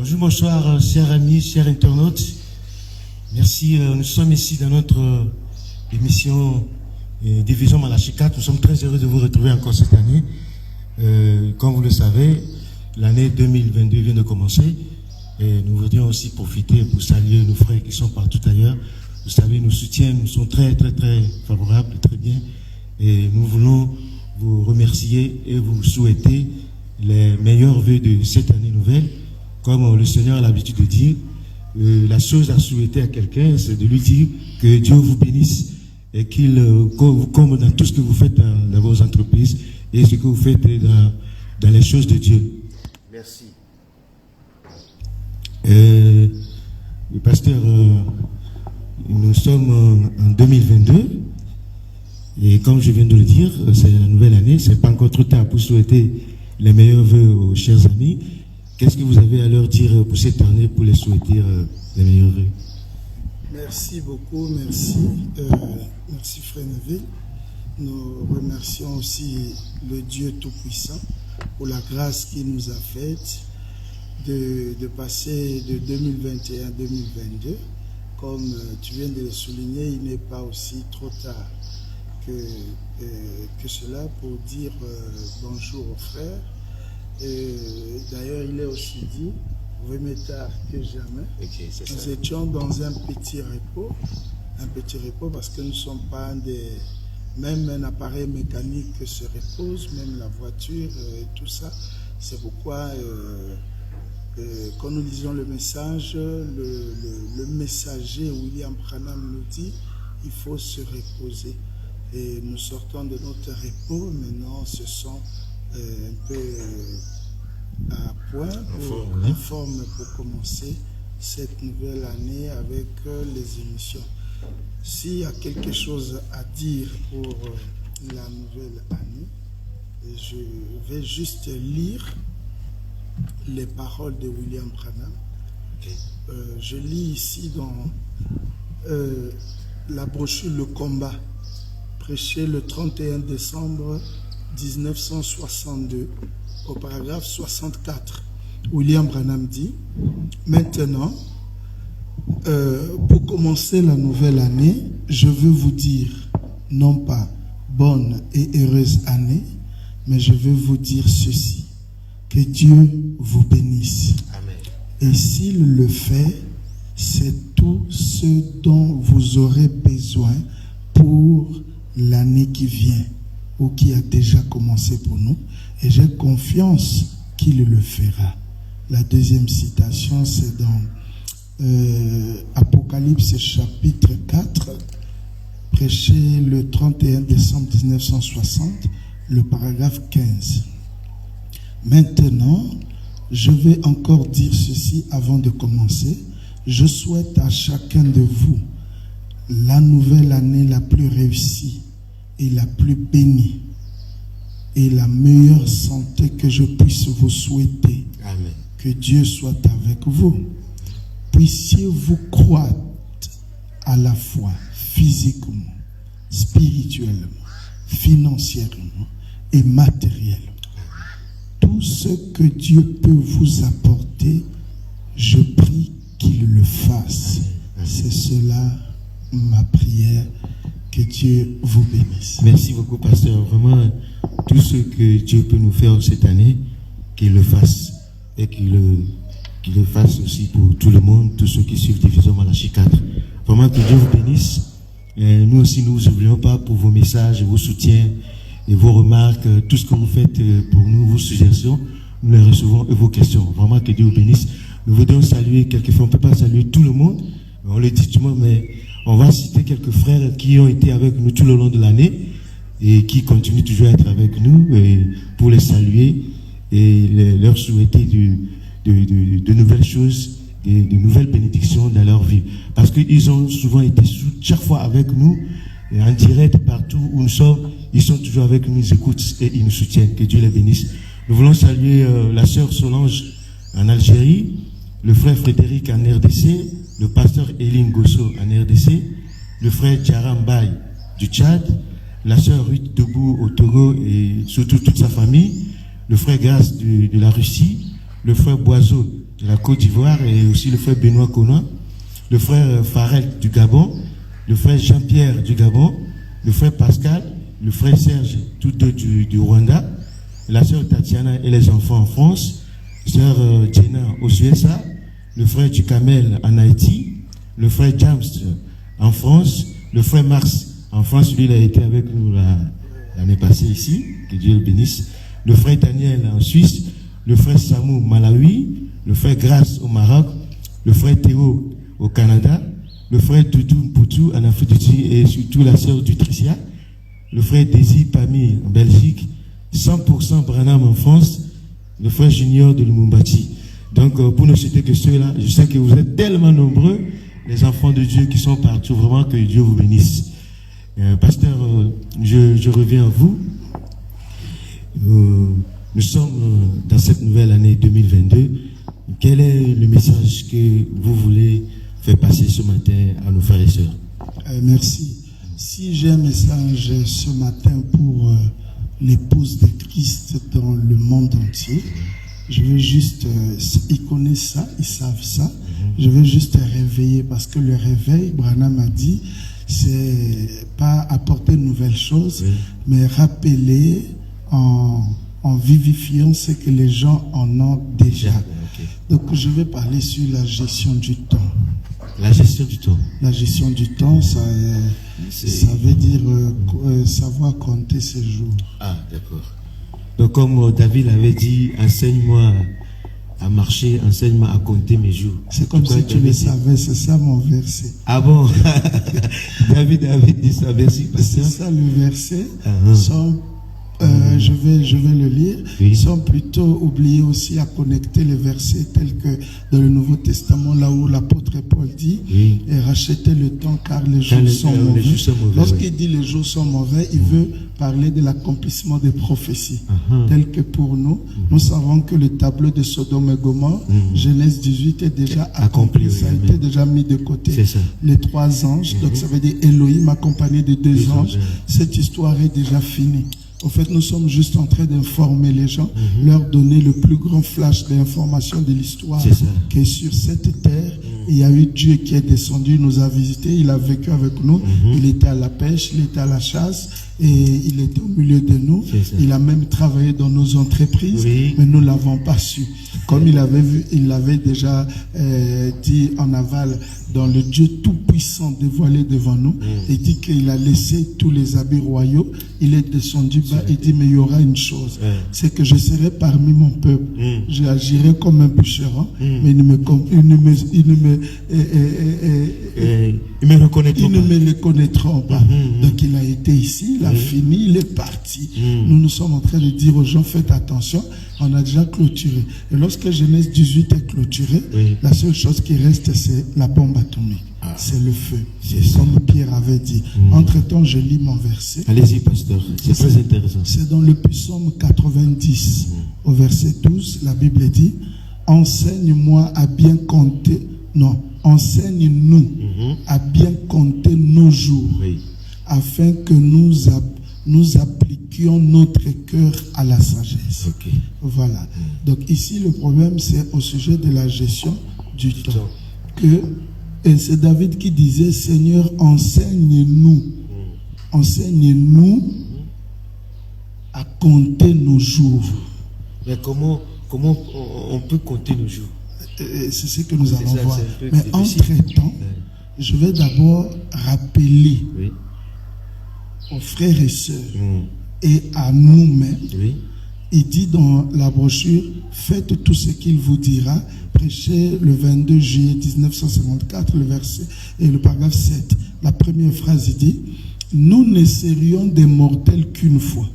Bonjour, bonsoir, chers amis, chers internautes. Merci, nous sommes ici dans notre émission Division Malachi 4. Nous sommes très heureux de vous retrouver encore cette année. Comme vous le savez, l'année 2022 vient de commencer et nous voudrions aussi profiter pour saluer nos frères qui sont partout ailleurs. Vous savez, nos soutiens nous sont très favorables, très bien. Et nous voulons vous remercier et vous souhaiter les meilleurs vœux de cette année nouvelle. Comme le Seigneur a l'habitude de dire, la chose à souhaiter à quelqu'un, c'est de lui dire que Dieu vous bénisse et qu'il vous comble dans tout ce que vous faites dans vos entreprises et ce que vous faites dans les choses de Dieu. Merci. Le pasteur, nous sommes en 2022 et comme je viens de le dire, c'est la nouvelle année, c'est pas encore trop tard pour souhaiter les meilleurs vœux aux chers amis. Qu'est-ce que vous avez à leur dire pour cette année, pour les souhaiter les meilleurs vœux? Merci beaucoup, merci. Merci Frère Neville. Nous remercions aussi le Dieu Tout-Puissant pour la grâce qu'il nous a faite de passer de 2021 à 2022. Comme tu viens de le souligner, il n'est pas aussi trop tard que cela pour dire bonjour aux frères. D'ailleurs, il est aussi dit, vraiment tard que jamais. Okay, nous étions dans un petit repos parce que nous ne sommes pas même un appareil mécanique se repose, même la voiture et tout ça. C'est pourquoi quand nous lisons le message, le messager William Branham nous dit il faut se reposer. Et nous sortons de notre repos, maintenant ce sont un peu à point, en forme pour commencer cette nouvelle année avec les émissions. S'il y a quelque chose à dire pour la nouvelle année, je vais juste lire les paroles de William Branham. Okay. Je lis ici dans la brochure Le Combat, prêché le 31 décembre 1962, au paragraphe 64. William Branham dit: maintenant, pour commencer la nouvelle année, je veux vous dire, non pas bonne et heureuse année, mais je veux vous dire ceci: que Dieu vous bénisse. Amen. Et s'il le fait, c'est tout ce dont vous aurez besoin pour l'année qui vient ou qui a déjà commencé pour nous, et j'ai confiance qu'il le fera. La deuxième citation, c'est dans Apocalypse chapitre 4, prêché le 31 décembre 1960, le paragraphe 15. Maintenant, je vais encore dire ceci avant de commencer. Je souhaite à chacun de vous la nouvelle année la plus réussie et la plus bénie et la meilleure santé que je puisse vous souhaiter. Amen. Que Dieu soit avec vous. Puissiez-vous croître à la fois physiquement, spirituellement, financièrement et matériellement. Tout ce que Dieu peut vous apporter, je prie qu'il le fasse. C'est cela ma prière. Que Dieu vous bénisse. Merci beaucoup, pasteur. Vraiment, tout ce que Dieu peut nous faire cette année, qu'il le fasse. Et qu'il le fasse aussi pour tout le monde, tous ceux qui suivent Division Malachi 4. Vraiment, que Dieu vous bénisse. Et nous aussi, nous ne vous oublions pas pour vos messages, vos soutiens et vos remarques, tout ce que vous faites pour nous, vos suggestions. Nous les recevons et vos questions. Vraiment, que Dieu vous bénisse. Nous voudrions saluer, quelquefois, on ne peut pas saluer tout le monde. On le dit tout le monde, mais on va citer quelques frères qui ont été avec nous tout le long de l'année et qui continuent toujours à être avec nous et pour les saluer et leur souhaiter de nouvelles choses, de nouvelles bénédictions dans leur vie. Parce qu'ils ont souvent été chaque fois avec nous, en direct partout où nous sommes, ils sont toujours avec nous, ils écoutent et ils nous soutiennent. Que Dieu les bénisse. Nous voulons saluer la sœur Solange en Algérie, le frère Frédéric en RDC, le pasteur Eline Gosso en RDC, le frère Djarambaye du Tchad, la sœur Ruth Debout au Togo et surtout toute sa famille, le frère Grasse de la Russie, le frère Boiseau de la Côte d'Ivoire, et aussi le frère Benoît Konan, le frère Farel du Gabon, le frère Jean-Pierre du Gabon, le frère Pascal, le frère Serge, tous deux du Rwanda, la sœur Tatiana et les enfants en France, sœur Jenna aux USA, le frère Ducamel en Haïti, le frère James en France, le frère Mars en France, lui il a été avec nous l'année passée ici, que Dieu le bénisse, le frère Daniel en Suisse, le frère Samou au Malawi, le frère Grace au Maroc, le frère Théo au Canada, le frère Doudou Mpoutou en Afrique du Sud et surtout la sœur Dutricia, le frère Désir Pami en Belgique, 100% Branham en France, le frère Junior de Lumumbati. Donc pour ne citer que ceux-là, je sais que vous êtes tellement nombreux, les enfants de Dieu qui sont partout, vraiment que Dieu vous bénisse. Pasteur, je reviens à vous. Nous sommes dans cette nouvelle année 2022. Quel est le message que vous voulez faire passer ce matin à nos frères et sœurs? Merci. Si j'ai un message ce matin pour l'épouse de Christ dans le monde entier, je veux juste, ils connaissent ça, ils savent ça, je veux juste réveiller, parce que le réveil, Branham a dit, c'est pas apporter de nouvelles choses, mais rappeler en vivifiant ce que les gens en ont déjà. Donc je vais parler sur la gestion du temps. La gestion du temps. La gestion du temps, ça veut dire savoir compter ses jours. Ah, d'accord. Donc comme David avait dit, enseigne-moi à marcher, enseigne-moi à compter mes jours. C'est comme si tu le savais, c'est ça mon verset. Ah bon? David avait dit ça, merci pasteur. C'est ça le verset. Je vais le lire. Oui. Ils sont plutôt oubliés aussi à connecter les versets tels que dans le Nouveau Testament, là où l'apôtre Paul dit, et rachetez le temps car les jours sont mauvais. Lorsqu'il dit les jours sont mauvais, il veut parler de l'accomplissement des prophéties. Telles que pour nous, nous savons que le tableau de Sodome et Gomorrhe, Genèse 18 est déjà accompli. Ça a été déjà mis de côté. Les 3 anges, donc ça veut dire Elohim accompagné de 2 anges. Cette histoire est déjà finie. En fait, nous sommes juste en train d'informer les gens, leur donner le plus grand flash d'information de l'histoire qui est sur cette terre. Il y a eu Dieu qui est descendu, nous a visités, il a vécu avec nous, il était à la pêche, il était à la chasse et il était au milieu de nous. Il a même travaillé dans nos entreprises, mais nous ne l'avons pas su. Comme il l'avait déjà dit en aval, dans le Dieu tout-puissant dévoilé devant nous, il dit qu'il a laissé tous les habits royaux, il est descendu bas, il dit mais il y aura une chose, c'est que je serai parmi mon peuple, j'agirai comme un bûcheron, mais ils ne me reconnaîtront pas. Donc il a été ici, il a fini, il est parti. Nous sommes en train de dire aux gens, faites attention, on a déjà clôturé. Et lorsque Genèse 18 est clôturé, la seule chose qui reste, c'est la bombe atomique. C'est le feu. C'est comme Pierre avait dit. Entre-temps, je lis mon verset. Allez-y, pasteur. C'est très intéressant. C'est dans le psaume 90, au verset 12, la Bible dit, enseigne-moi à bien compter. Non, enseigne-nous à bien compter nos jours, afin que nous appliquions notre cœur à la sagesse. Voilà. Donc ici, le problème, c'est au sujet de la gestion du temps. Et c'est David qui disait, Seigneur, enseigne-nous à compter nos jours. Mais comment on peut compter nos jours? C'est ce que nous allons voir. Mais entre-temps, je vais d'abord rappeler aux frères et sœurs et à nous-mêmes. Il dit dans la brochure, faites tout ce qu'il vous dira. Prêchez le 22 juillet 1954, le verset et le paragraphe 7. La première phrase, il dit, nous ne serions des mortels qu'une fois.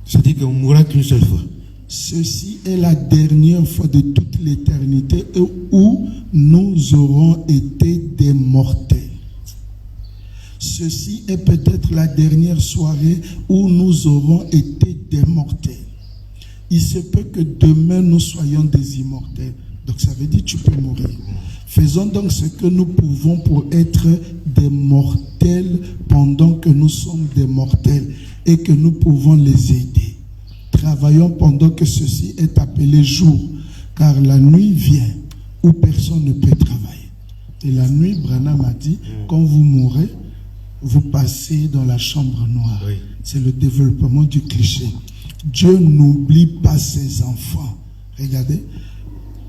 C'est-à-dire qu'on mourra qu'une seule fois. Ceci est la dernière fois de toute l'éternité où nous aurons été des mortels. Ceci est peut-être la dernière soirée où nous aurons été des mortels. Il se peut que demain nous soyons des immortels. Donc ça veut dire que tu peux mourir. Faisons donc ce que nous pouvons pour être des mortels pendant que nous sommes des mortels et que nous pouvons les aider. Travaillons pendant que ceci est appelé jour, car la nuit vient où personne ne peut travailler. Et la nuit, Branham a dit, quand vous mourrez, vous passez dans la chambre noire. Oui. C'est le développement du cliché. Dieu n'oublie pas ses enfants. Regardez.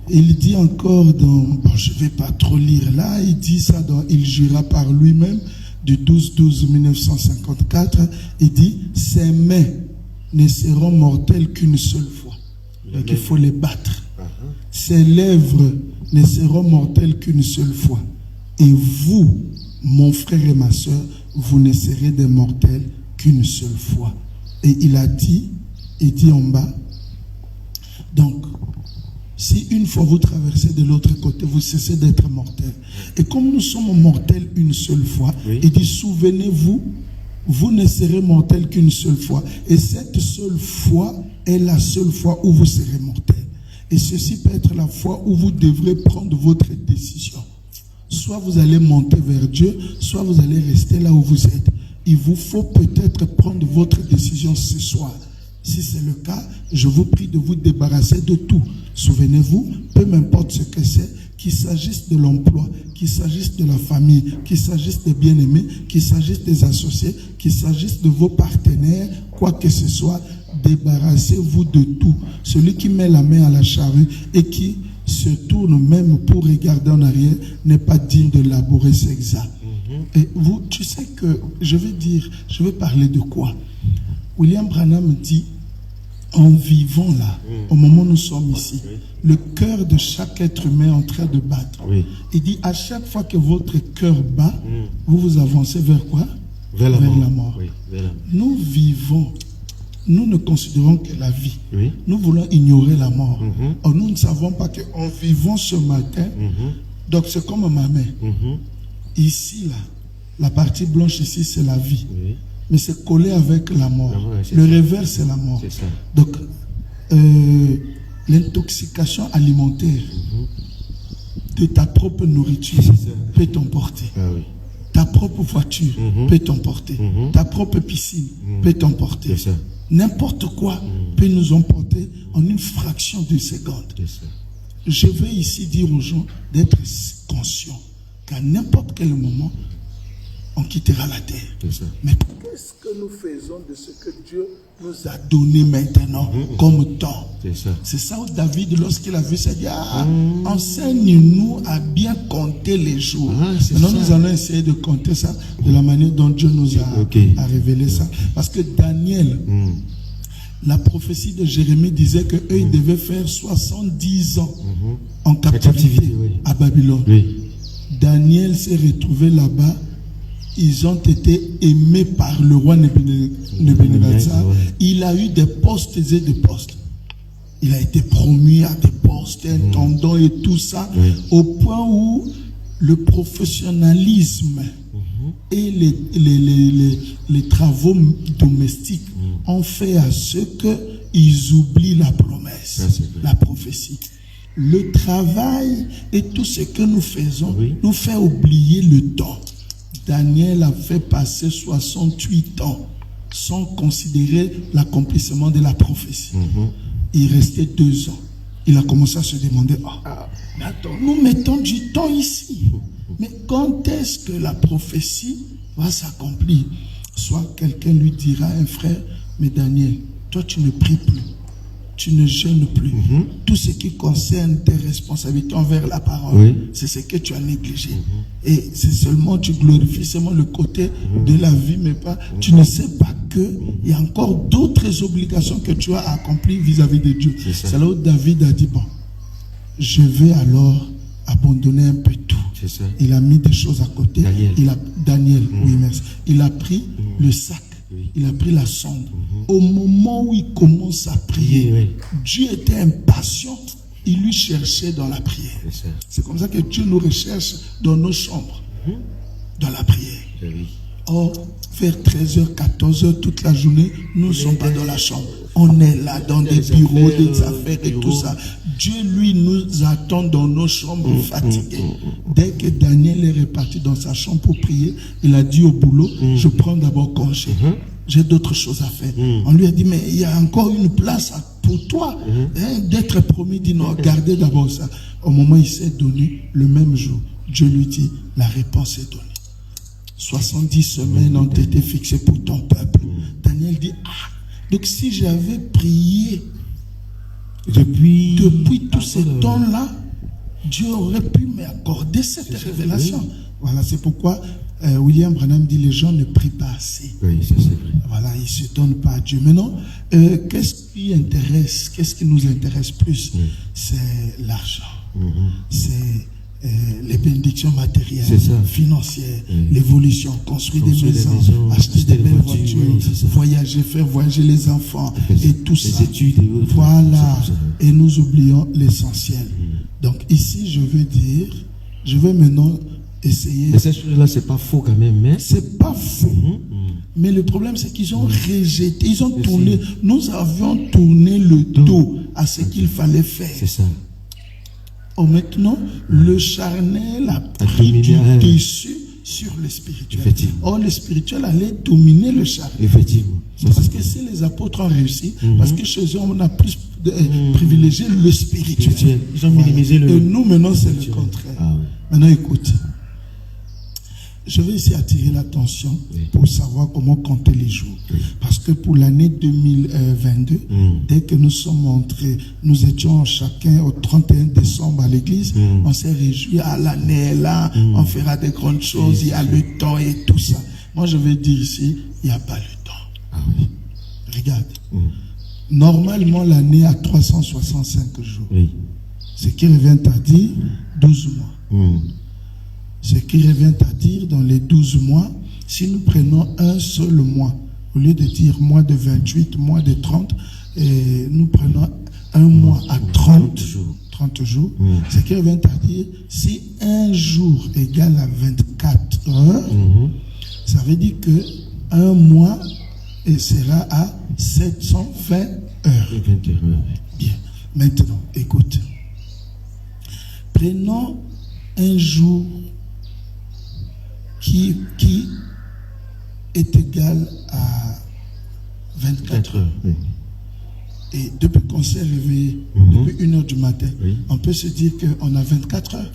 Il dit encore dans... Bon, je ne vais pas trop lire là. Il dit ça dans... Il jura par lui-même du 12-12-1954. Il dit, ses mains ne seront mortelles qu'une seule fois. Donc il faut les battre. Ses lèvres ne seront mortelles qu'une seule fois. Et vous, mon frère et ma soeur, vous ne serez des mortels qu'une seule fois. Et il a dit, il dit en bas, donc, si une fois vous traversez de l'autre côté, vous cessez d'être mortel. Et comme nous sommes mortels une seule fois, oui. Il dit, souvenez-vous, vous ne serez mortels qu'une seule fois. Et cette seule fois est la seule fois où vous serez mortels. Et ceci peut être la fois où vous devrez prendre votre décision. Soit vous allez monter vers Dieu, soit vous allez rester là où vous êtes. Il vous faut peut-être prendre votre décision ce soir. Si c'est le cas, je vous prie de vous débarrasser de tout. Souvenez-vous, peu m'importe ce que c'est, qu'il s'agisse de l'emploi, qu'il s'agisse de la famille, qu'il s'agisse des bien-aimés, qu'il s'agisse des associés, qu'il s'agisse de vos partenaires, quoi que ce soit, débarrassez-vous de tout. Celui qui met la main à la charrue et qui se tourne même pour regarder en arrière n'est pas digne de labourer ses examens. Et vous, tu sais que, je vais parler de quoi? William Branham dit, en vivant là, au moment où nous sommes ici, le cœur de chaque être humain est en train de battre. Oui. Il dit, à chaque fois que votre cœur bat, vous vous avancez vers quoi? Vers la mort. Oui, vers la mort. Nous vivons, nous ne considérons que la vie. Oui. Nous voulons ignorer la mort. Or, nous ne savons pas qu'en vivant ce matin, donc c'est comme ma main. Ici, là, la partie blanche ici, c'est la vie. Oui. Mais c'est collé avec la mort. Ouais, le revers, c'est la mort. C'est ça. Donc, l'intoxication alimentaire de ta propre nourriture peut t'emporter. Ah oui. Ta propre voiture peut t'emporter. Ta propre piscine peut t'emporter. C'est ça. N'importe quoi peut nous emporter en une fraction de seconde. C'est ça. Je veux ici dire aux gens d'être conscients qu'à n'importe quel moment, on quittera la terre. C'est ça. Mais qu'est-ce que nous faisons de ce que Dieu nous a donné maintenant comme temps? C'est ça. C'est ça où David, lorsqu'il a vu ça, dit, enseigne-nous à bien compter les jours. Maintenant, nous allons essayer de compter ça de la manière dont Dieu nous a révélé ça. Parce que Daniel, la prophétie de Jérémie disait qu'eux, ils devaient faire 70 ans en captivité à Babylone. Oui. Daniel s'est retrouvé là-bas. Ils ont été aimés par le roi Nebuchadnezzar. Il a eu des postes et des postes. Il a été promu à des postes, intendant et tout ça, au point où le professionnalisme et les travaux domestiques ont fait à ce qu'ils oublient la promesse, la prophétie. Le travail et tout ce que nous faisons nous fait oublier le temps. Daniel a fait passer 68 ans sans considérer l'accomplissement de la prophétie. Il restait 2 ans. Il a commencé à se demander, mais attends, nous mettons du temps ici. Mais quand est-ce que la prophétie va s'accomplir? Soit quelqu'un lui dira, un frère, mais Daniel, toi tu ne pries plus. Tu ne jeûnes plus. Tout ce qui concerne tes responsabilités envers la parole, c'est ce que tu as négligé. Et c'est seulement, tu glorifies seulement le côté de la vie, mais pas, tu ne sais pas qu'il y a encore d'autres obligations que tu as accomplies vis-à-vis de Dieu. C'est là où David a dit, bon, je vais alors abandonner un peu tout. Il a mis des choses à côté. Daniel, oui, merci. Il a pris le sac. Il a pris la sonde. Au moment où il commence à prier, Dieu était impatient. Il lui cherchait dans la prière. C'est comme ça que Dieu nous recherche dans nos chambres, dans la prière. Or, vers 13h, 14h, toute la journée, nous ne sommes pas dans la chambre. On est là dans des bureaux, des affaires et tout ça. Dieu, lui, nous attend dans nos chambres fatigués. Dès que Daniel est reparti dans sa chambre pour prier, il a dit au boulot, je prends d'abord congé. J'ai d'autres choses à faire. On lui a dit, mais il y a encore une place pour toi. D'être promis, il dit non, gardez d'abord ça. Au moment où il s'est donné, le même jour, Dieu lui dit, la réponse est donnée. 70 semaines ont été fixées pour ton peuple. Daniel dit, donc si j'avais prié depuis tous ces temps-là, Dieu aurait pu m'accorder cette révélation. Voilà, c'est pourquoi William Branham dit, les gens ne prient pas assez. Oui, ça c'est vrai. Voilà, ils ne se donnent pas à Dieu. Maintenant, qu'est-ce qui nous intéresse plus? C'est l'argent. C'est les bénédictions matérielles, financières, l'évolution, construire des maisons, acheter des belles voitures, voyager, faire voyager les enfants et tout ça. Voilà. Et nous oublions l'essentiel. Donc ici, je vais maintenant essayer. Mais ces choses-là, c'est pas faux quand même, mais c'est pas faux. Mais le problème, c'est qu'ils ont rejeté, ils ont tourné. Nous avions tourné le dos à ce qu'il fallait faire. C'est ça. Maintenant, le charnel a pris du dessus sur le spirituel. Or, le spirituel allait dominer le charnel. Effectivement. Parce que si les apôtres ont réussi, parce que chez eux, on a plus privilégié le spirituel. Ils ont minimisé le... Et nous, maintenant, c'est le contraire. Maintenant, écoute. Je vais ici attirer l'attention pour savoir comment compter les jours. Parce que pour l'année 2022, dès que nous sommes entrés, nous étions chacun au 31 décembre à l'église, on s'est réjoui, l'année est là, on fera des grandes choses, il y a le temps et tout ça. Moi, je vais dire ici, il n'y a pas le temps. Regarde. Normalement, l'année a 365 jours. Ce qui revient à dire 12 mois. Ce qui revient à dire dans les 12 mois, si nous prenons un seul mois, au lieu de dire mois de 28, mois de 30, nous prenons un mois à 30 jours, ce qui revient à dire, si un jour égale à 24 heures, ça veut dire que un mois sera à 720 heures. Bien. Maintenant, écoute. Prenons un jour qui est égal à 24 heures. Et depuis qu'on s'est réveillé, depuis 1h du matin, on peut se dire qu'on a 24 heures.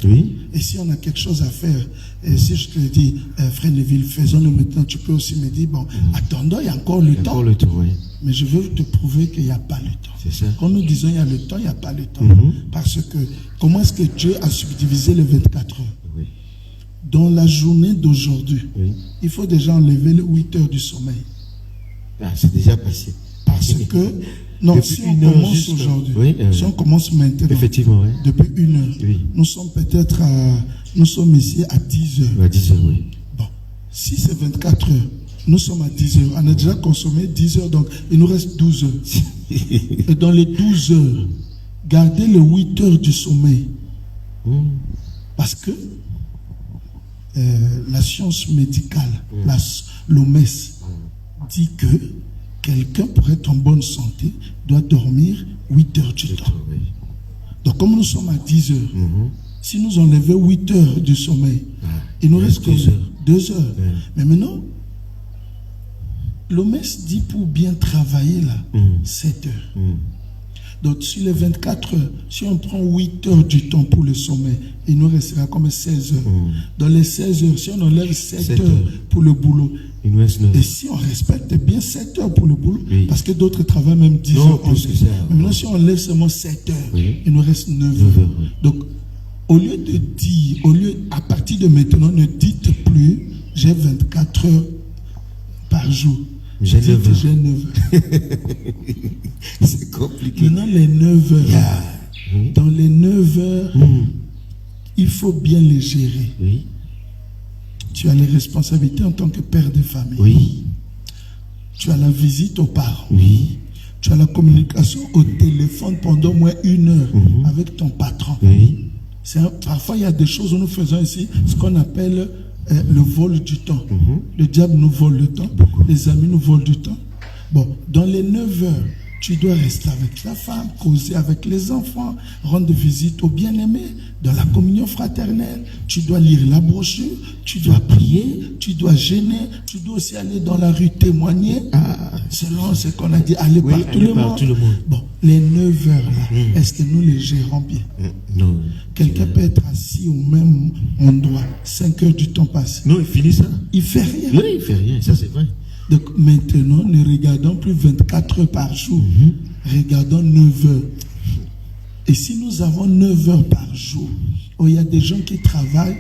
Et si on a quelque chose à faire, et si je te dis, frère Neville, faisons-le maintenant, tu peux aussi me dire, bon, attendons, il y a encore le temps. Mais je veux te prouver qu'il n'y a pas le temps. Quand nous disons il y a le temps, il n'y a pas le temps. Parce que, comment est-ce que Dieu a subdivisé les 24 heures? Dans la journée d'aujourd'hui, il faut déjà enlever les 8 heures du sommeil. C'est déjà passé. Parce que, non, si on commence aujourd'hui, si on commence maintenant, depuis 1 heure, nous sommes peut-être nous sommes ici à 10 heures. À 10 heures, Bon, si c'est 24 heures, nous sommes à 10 heures. On a déjà consommé 10 heures, donc il nous reste 12 heures. Et dans les 12 heures, gardez les 8 heures du sommeil. Parce que la science médicale, l'OMS, dit que quelqu'un pour être en bonne santé doit dormir 8 heures du temps. Donc comme nous sommes à 10 heures, si nous enlevons 8 heures du sommeil, il nous reste que 2 heures. Mais maintenant, l'OMS dit pour bien travailler là, 7 heures. Donc sur les 24 heures, si on prend 8 heures du temps pour le sommeil, il nous restera comme 16 heures. Dans les 16 heures, si on enlève 7 heures pour le boulot, il nous reste 9. Et si on respecte bien 7 heures pour le boulot, parce que d'autres travaillent même 10 heures. Plus que ça. Mais maintenant, si on enlève seulement 7 heures, il nous reste 9 heures. Donc, au lieu de dire, à partir de maintenant, ne dites plus, j'ai 24 heures par jour. J'ai 9 heures. C'est compliqué. Maintenant, les 9 heures. Dans les 9 heures, il faut bien les gérer. Tu as les responsabilités en tant que père de famille. Tu as la visite aux parents. Tu as la communication au téléphone pendant au moins 1 heure avec ton patron. Parfois, il y a des choses que nous faisons ici, ce qu'on appelle le vol du temps. Le diable nous vole le temps. Les amis nous volent du temps. Bon, dans les 9 heures, tu dois rester avec ta femme, causer avec les enfants, rendre visite aux bien-aimés, dans la communion fraternelle. Tu dois lire la brochure, tu dois prier, tu dois gêner, tu dois aussi aller dans la rue témoigner. Selon ce qu'on a dit, aller par tout le monde. Bon, les 9 heures là, est-ce que nous les gérons bien? Non. Quelqu'un peut être assis au même endroit, 5 heures du temps passé. Non, il finit ça. Il fait rien. Oui, il fait rien, ça c'est vrai. Donc maintenant, ne regardons plus 24 heures par jour. Regardons 9 heures. Et si nous avons 9 heures par jour, il y a des gens qui travaillent,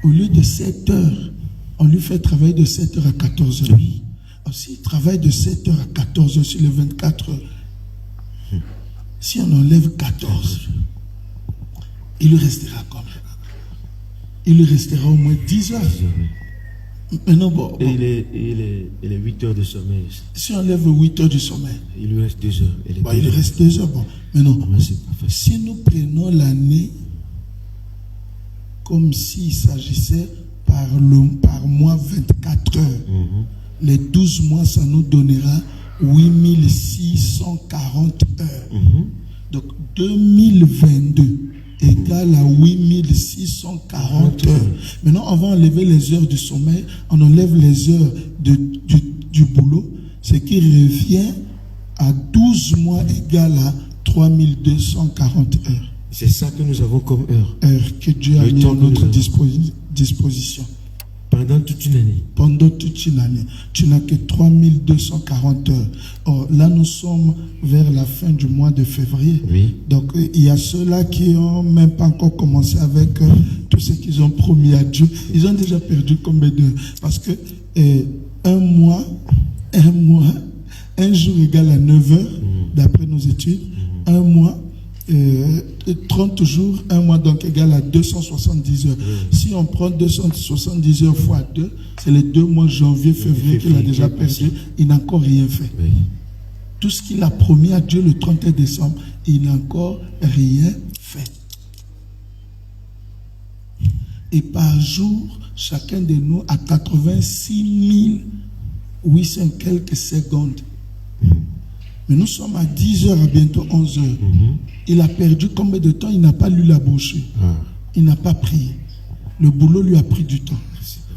au lieu de 7 heures, on lui fait travailler de 7 heures à 14 heures. Oui. Aussi, il travaille de 7 heures à 14 heures sur les 24 heures. Si on enlève 14, il lui restera combien? Il lui restera au moins 10 heures. Maintenant, bon, Et il est 8 heures de sommeil. si on enlève 8 heures du sommeil, Il lui reste 2 heures. il lui reste 2 heures. Bon. Maintenant, C'est pas facile. si nous prenons l'année comme s'il s'agissait par mois 24 heures, les 12 mois, ça nous donnera 8640 heures. Donc 2022 égale à 8640 heures. Maintenant, on va enlever les heures du sommeil, on enlève les heures du boulot, ce qui revient à 12 mois égale à 3240 heures. C'est ça que nous avons comme heure. Heures que Dieu a mis à notre disposition. Pendant toute une année. Pendant toute une année. Tu n'as que 3240 heures. Or, là, nous sommes vers la fin du mois de février. Oui. Donc, il y a ceux-là qui n'ont même pas encore commencé avec tout ce qu'ils ont promis à Dieu. Ils ont déjà perdu combien d'heures? Parce que un jour égale à 9 heures, d'après nos études. Un mois, 30 jours, un mois donc égal à 270 heures. Si on prend 270 heures fois 2, c'est les 2 mois janvier, février qu'il a déjà perçu. Il n'a encore rien fait. Oui. Tout ce qu'il a promis à Dieu le 31 décembre, il n'a encore rien fait. Et par jour, chacun de nous a 86 800 quelques secondes. Mais nous sommes à 10 heures, à bientôt 11 heures. Il a perdu combien de temps? Il n'a pas lu la brochure. Il n'a pas prié. Le boulot lui a pris du temps.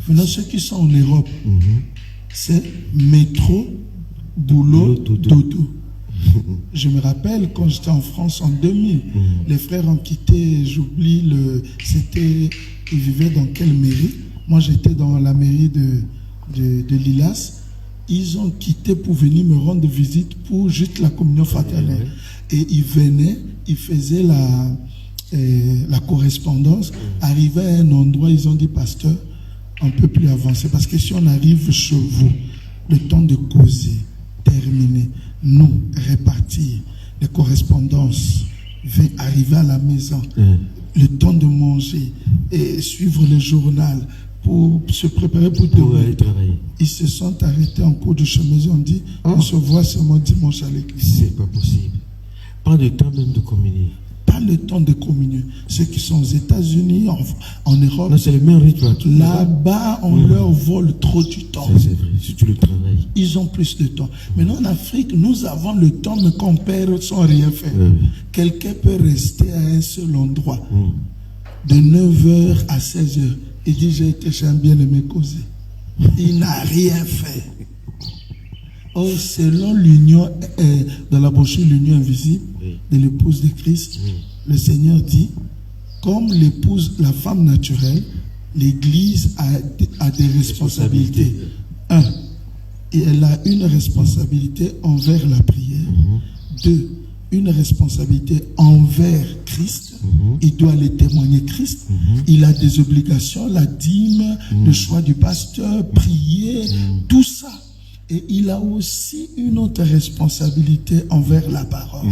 Maintenant, ceux qui sont en Europe, c'est métro, boulot, dodo. Je me rappelle quand j'étais en France en 2000, les frères ont quitté, j'oublie, ils vivaient dans quelle mairie? Moi, j'étais dans la mairie de Lilas. Ils ont quitté pour venir me rendre visite pour juste la communion fraternelle. Et ils venaient, ils faisaient la correspondance. Arrivé à un endroit, ils ont dit, pasteur, on ne peut plus avancer. Parce que si on arrive chez vous, le temps de causer, terminer, nous, répartir les correspondances, arriver à la maison, le temps de manger et suivre le journal, pour se préparer pour aller travailler. Ils se sont arrêtés en cours de chemin. Ils ont dit, on se voit seulement dimanche à l'église. C'est pas possible. Pas de temps même de communier. Pas le temps de communier. Ceux qui sont aux États-Unis, en Europe, non, c'est le même rythme. Là-bas, on leur vole trop du temps. C'est vrai, si tu le travailles. Ils ont plus de temps. Maintenant, en Afrique, nous avons le temps, mais qu'on perd sans rien faire. Quelqu'un peut rester à un seul endroit, de 9h à 16h. Il dit, j'ai été chez un bien-aimé causé. Il n'a rien fait. Or, selon l'union, dans la brochure L'union invisible de l'épouse de Christ, le Seigneur dit, comme l'épouse, la femme naturelle, l'Église a des responsabilités. Et elle a une responsabilité envers la prière. 2, une responsabilité envers Christ. Il doit aller témoigner Christ. Il a des obligations, la dîme, le choix du pasteur, prier, tout ça. Et il a aussi une autre responsabilité envers la parole.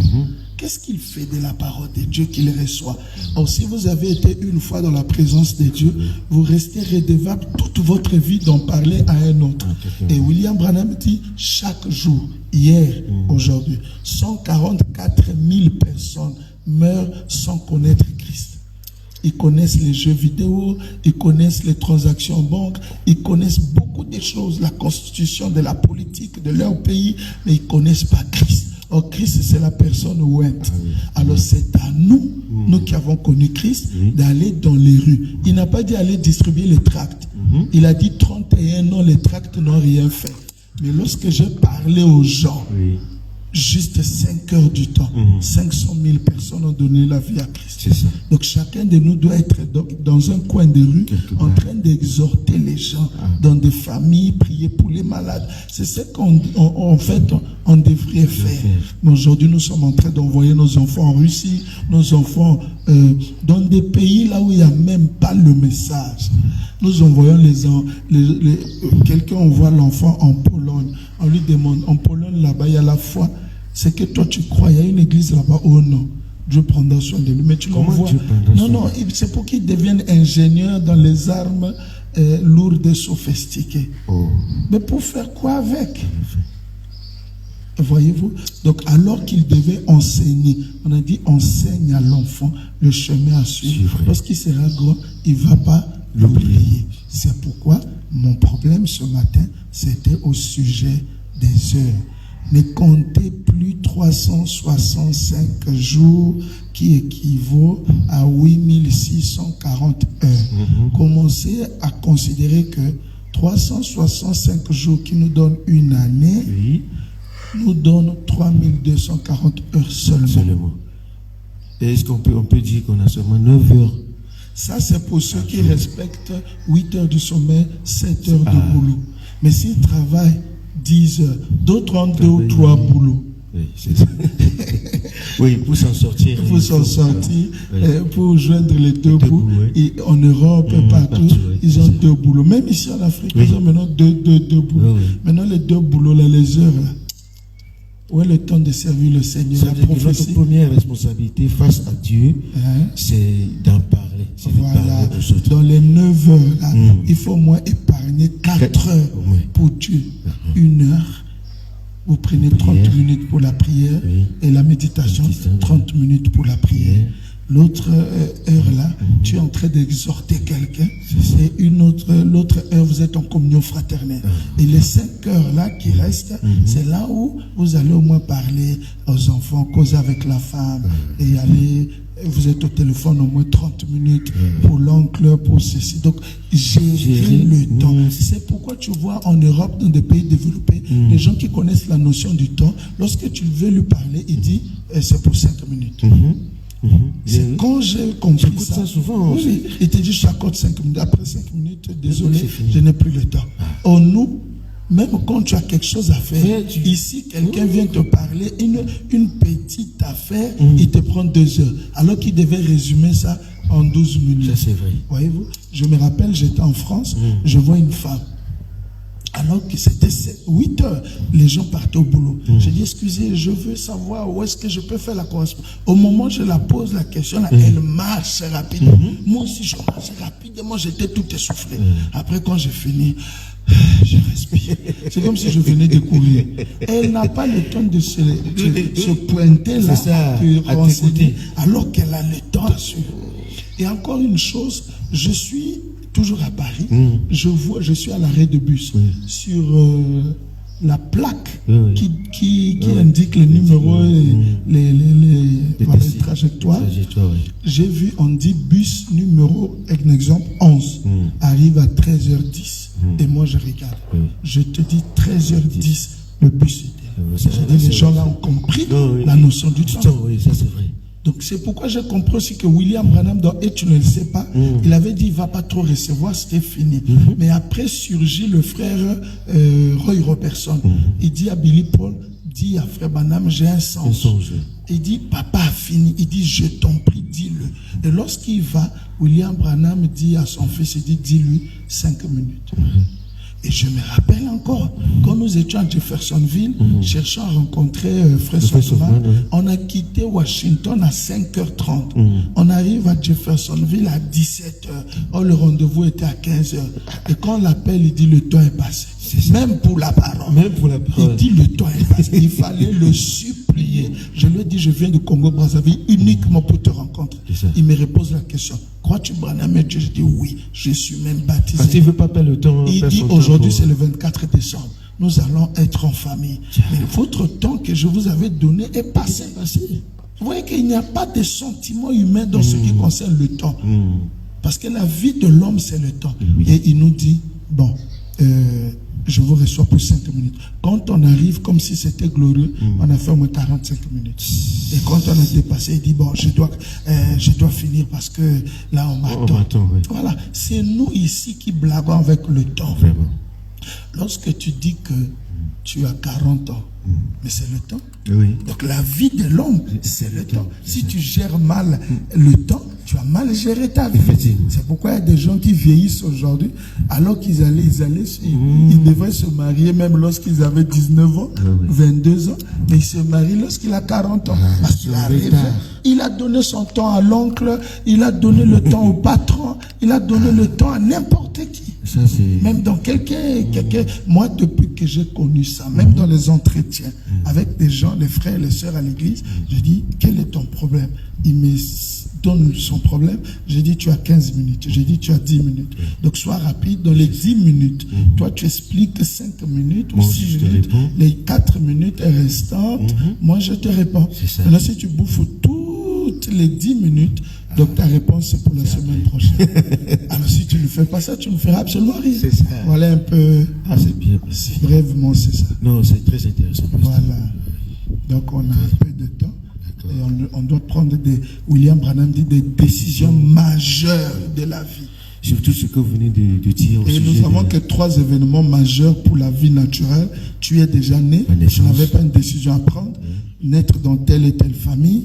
Qu'est-ce qu'il fait de la parole de Dieu qu'il reçoit? Or, si vous avez été une fois dans la présence de Dieu, vous restez redevable toute votre vie d'en parler à un autre. Et William Branham dit, chaque jour, hier, aujourd'hui, 144 000 personnes meurent sans connaître Christ. ils connaissent les jeux vidéo, ils connaissent les transactions en banque, ils connaissent beaucoup de choses, la constitution de la politique de leur pays, mais ils ne connaissent pas Christ. Or, Christ, c'est la personne ouinte. Alors, c'est à nous, nous qui avons connu Christ, d'aller dans les rues. Il n'a pas dit aller distribuer les tracts. Il a dit 31 ans, les tracts n'ont rien fait. Mais lorsque j'ai parlé aux gens, juste 5 heures du temps, 500 000 personnes ont donné la vie à Christ. C'est ça. Donc chacun de nous doit être dans un coin de rue en train d'exhorter les gens dans des familles, prier pour les malades. C'est ce qu'on on devrait faire. Mais aujourd'hui, nous sommes en train d'envoyer nos enfants en Russie, nos enfants dans des pays là où il n'y a même pas le message. Nous envoyons quelqu'un envoie l'enfant en Pologne. On lui demande, en Pologne là-bas, il y a la foi. C'est que toi tu crois, il y a une église là-bas. Oh non, Dieu prendra soin de lui. Mais tu l'envoies. Non, c'est pour qu'il devienne ingénieur dans les armes lourdes et sophistiquées. Mais pour faire quoi avec? Voyez-vous? Donc alors qu'il devait enseigner, on a dit enseigne à l'enfant le chemin à suivre. Lorsqu'il sera grand, il ne va pas l'oublier. C'est pourquoi mon problème ce matin, c'était au sujet des heures. Ne comptez plus 365 jours qui équivaut à 8640 heures. Commencez à considérer que 365 jours qui nous donnent une année nous donnent 3240 heures seulement. Et est-ce qu'on peut dire qu'on a seulement 9 heures? Ça, c'est pour ceux qui respectent 8 heures du sommeil, 7 heures de boulot. Mais s'ils travaillent 10 heures, d'autres ont 2 ou 3 boulots. Oui, c'est ça. Oui, pour s'en sortir. Pour s'en sortir, pour joindre les deux bouts. Et en Europe, partout, ils ont 2 boulots. Même ici en Afrique, ils ont maintenant 2 boulots. Maintenant, les 2 boulots, là, les heures, là. Où est le temps de servir le Seigneur? Notre première responsabilité face à Dieu, c'est d'en parler. Voilà. Dans les 9 heures, là, il faut au moins épargner 4 heures pour Dieu. 1 heure, vous prenez 30 minutes pour la prière et la méditation, 30 minutes pour la prière. L'autre heure là, tu es en train d'exhorter quelqu'un. Et l'autre heure, vous êtes en communion fraternelle. Et les 5 heures là qui restent, c'est là où vous allez au moins parler aux enfants, causer avec la femme et aller. Vous êtes au téléphone au moins 30 minutes pour l'oncle, pour ceci. Donc, gérer le temps. C'est pourquoi tu vois en Europe, dans des pays développés, les gens qui connaissent la notion du temps, lorsque tu veux lui parler, il dit c'est pour 5 minutes. C'est quand j'ai compris ça souvent. Oui, il te dit je t'accorde 5 minutes. Après 5 minutes, désolé, je n'ai plus le temps. Or nous, même quand tu as quelque chose à faire, ici quelqu'un vient te parler, une petite affaire, il te prend 2 heures. Alors qu'il devait résumer ça en 12 minutes. Ça c'est vrai. Voyez-vous, je me rappelle, j'étais en France, je vois une femme. Alors que c'était 8 heures, les gens partaient au boulot. J'ai dit, excusez, je veux savoir où est-ce que je peux faire la correspondance. Au moment où je la pose la question, là, elle marche rapidement. Moi aussi, je marche rapidement, j'étais tout essoufflé. Après, quand j'ai fini, j'ai respiré. C'est comme si je venais de courir. Elle n'a pas le temps de se pointer là, alors qu'elle a le temps à suivre. Et encore une chose, je suis toujours à Paris, je suis à l'arrêt de bus sur la plaque qui indique les numéros et les trajectoires. J'ai vu, on dit bus numéro, un exemple, 11, arrive à 13h10. Et moi je regarde. Je te dis 13h10, le bus était. Les gens là ont compris la notion du temps. Oui, ça c'est vrai. Donc c'est pourquoi j'ai compris aussi que William Branham, et tu ne le sais pas, il avait dit il ne va pas trop recevoir, c'était fini. Mais après surgit le frère Roy Robertson. Il dit à Billy Paul, dit à frère Branham, j'ai un songe. Il dit papa a fini, il dit je t'en prie, dis-le. Et lorsqu'il va, William Branham dit à son fils, il dit dis-lui 5 minutes. Et je me rappelle encore, quand nous étions à Jeffersonville, cherchant à rencontrer Frère Sotoman, on a quitté Washington à 5h30. On arrive à Jeffersonville à 17h. Oh, le rendez-vous était à 15h. Et quand on l'appelle, il dit le temps est passé. Même pour la parole. Il dit le temps est passé. Il fallait le supplier. Je lui ai dit, je viens de Congo-Brazzaville uniquement pour te rencontrer. C'est ça. Il me repose la question. Crois-tu Branham est Dieu? Je dis oui, je suis même baptisé. Parce qu'il ne veut pas perdre le temps. Il dit aujourd'hui c'est le 24 décembre. Nous allons être en famille. Mais votre temps que je vous avais donné est passé. Vous voyez qu'il n'y a pas de sentiment humain dans ce qui concerne le temps. Parce que la vie de l'homme, c'est le temps. Oui. Et il nous dit, bon, je vous reçois pour 5 minutes. Quand on arrive comme si c'était glorieux, on a fait au moins 45 minutes. Et quand on a dépassé, il dit, bon, je dois finir parce que là, on m'attend. Oui. Voilà, c'est nous ici qui blaguons avec le temps. Vraiment. Lorsque tu dis que tu as 40 ans, mais c'est le temps. Oui. Donc la vie de l'homme, c'est le temps. Si tu gères mal le temps, tu as mal géré ta vie. C'est pourquoi il y a des gens qui vieillissent aujourd'hui, alors qu'ils ils devraient se marier même lorsqu'ils avaient 19 ans, 22 ans, mais ils se marient lorsqu'il a 40 ans. Parce qu'il a rêvé. Il a donné son temps à l'oncle, il a donné le temps au patron, il a donné le temps à n'importe qui. Ça, c'est... Même dans quelqu'un, moi depuis que j'ai connu ça, même dans les entretiens, avec des gens, les frères, les sœurs à l'église, je dis, quel est ton problème? Il me donne son problème, je dis, tu as 15 minutes, je dis, tu as 10 minutes. Donc sois rapide, dans les 10 minutes, toi tu expliques 5 minutes ou 6 minutes, les 4 minutes restantes, moi je te réponds. Maintenant si tu bouffes toutes les 10 minutes, donc ta réponse c'est pour la semaine prochaine. Alors si tu ne fais pas ça, tu ne feras absolument rien. C'est ça. Voilà un peu. Ah, c'est bien. Brièvement, c'est ça. Non, c'est très intéressant. Voilà. Donc on a un peu de temps. Et on doit prendre William Branham dit des décisions majeures de la vie. Surtout ce que vous venez de dire. Et nous n'avons que 3 événements majeurs pour la vie naturelle. Tu es déjà né, tu n'avais pas une décision à prendre. Naître dans telle et telle famille,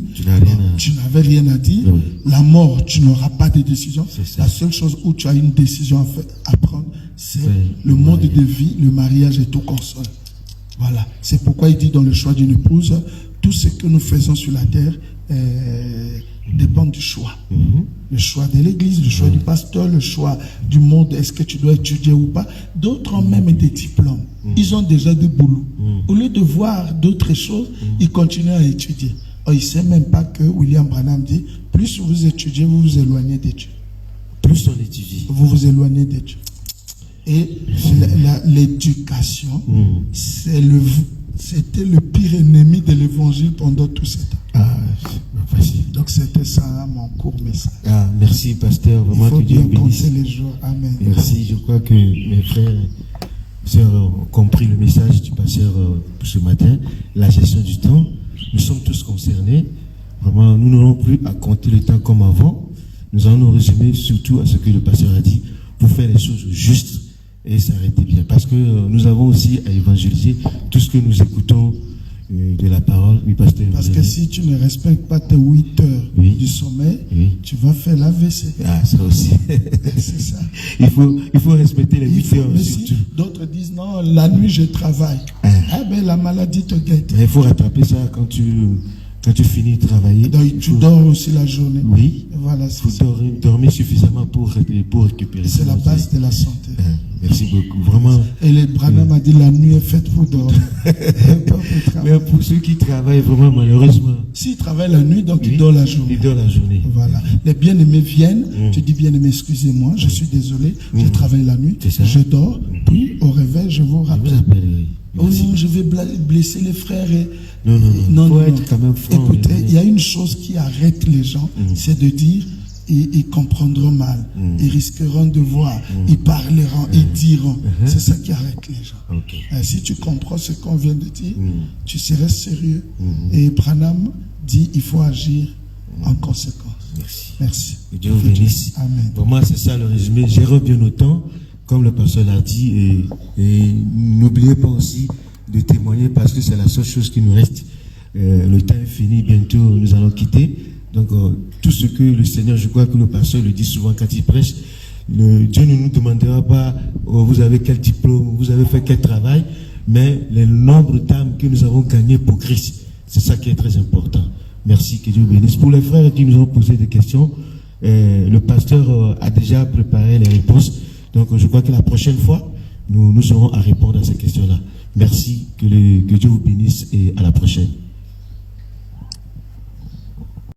tu n'avais rien à dire. Oui. La mort, tu n'auras pas de décision. La seule chose où tu as une décision à prendre, c'est le mode de vie, le mariage et tout consort. Voilà. C'est pourquoi il dit dans le choix d'une épouse, tout ce que nous faisons sur la terre dépend du choix. Le choix de l'église, le choix du pasteur, le choix du monde, est-ce que tu dois étudier ou pas. D'autres ont même des diplômes. Ils ont déjà des boulots. Au lieu de voir d'autres choses, ils continuent à étudier. Or, ils ne savent même pas que William Branham dit, plus vous étudiez, vous vous éloignez de Dieu. Plus on étudie, vous vous éloignez de Dieu. Et l'éducation, c'était le pire ennemi de l'évangile pendant tout ce temps. Ah, facile. Donc c'était ça mon court message. Ah, merci pasteur, vraiment que Dieu bénisse. Les jours. Amen. Merci, je crois que mes frères et sœurs ont compris le message du pasteur ce matin, la gestion du temps. Nous sommes tous concernés. Vraiment, nous n'aurons plus à compter le temps comme avant. Nous allons nous résumer surtout à ce que le pasteur a dit pour faire les choses justes et s'arrêter bien. Parce que nous avons aussi à évangéliser tout ce que nous écoutons de la parole. Oui, pasteur. Parce que si tu ne respectes pas tes 8 heures du sommeil, tu vas faire l'AVC. Ah, ça aussi. C'est ça. Il faut respecter les 8 heures. Si d'autres disent non, la nuit je travaille. Ah ben la maladie te guette. Mais il faut rattraper ça quand tu finis de travailler. Donc tu dors aussi la journée. Oui. Voilà, il faut dormir suffisamment pour récupérer. C'est la base de la santé. Merci beaucoup. Vraiment. Et le Branham a dit la nuit est faite pour dormir. Mais pour ceux qui travaillent vraiment malheureusement. S'ils travaillent la nuit, donc ils dorment la journée. Ils dorment la journée. Voilà. Les bien-aimés viennent. Tu dis bien-aimé, excusez-moi, je suis désolé, je travaille la nuit. Je dors. Puis au réveil, je vous rappelle. Oh non, je vais blesser les frères. Non. Faut être quand même franc. Écoutez, il y a une chose qui arrête les gens, c'est de dire, ils comprendront mal, ils risqueront de voir, ils parleront, ils diront. C'est ça qui arrête les gens. Okay. Si tu comprends ce qu'on vient de dire, tu serais sérieux. Et Branham dit, il faut agir en conséquence. Merci. Que Dieu vous bénisse. Amen. Vraiment, c'est ça le résumé. Gérons bien nos temps, comme le pasteur l'a dit, et n'oubliez pas aussi de témoigner parce que c'est la seule chose qui nous reste. Le temps est fini, bientôt nous allons quitter. Donc tout ce que le Seigneur, je crois que le pasteur le dit souvent quand il prêche, Dieu ne nous demandera pas vous avez quel diplôme, vous avez fait quel travail, mais le nombre d'âmes que nous avons gagnées pour Christ. C'est ça qui est très important. Merci, que Dieu bénisse. Pour les frères qui nous ont posé des questions, le pasteur a déjà préparé les réponses. Donc je crois que la prochaine fois, nous aurons à répondre à ces questions-là. Merci, que Dieu vous bénisse et à la prochaine.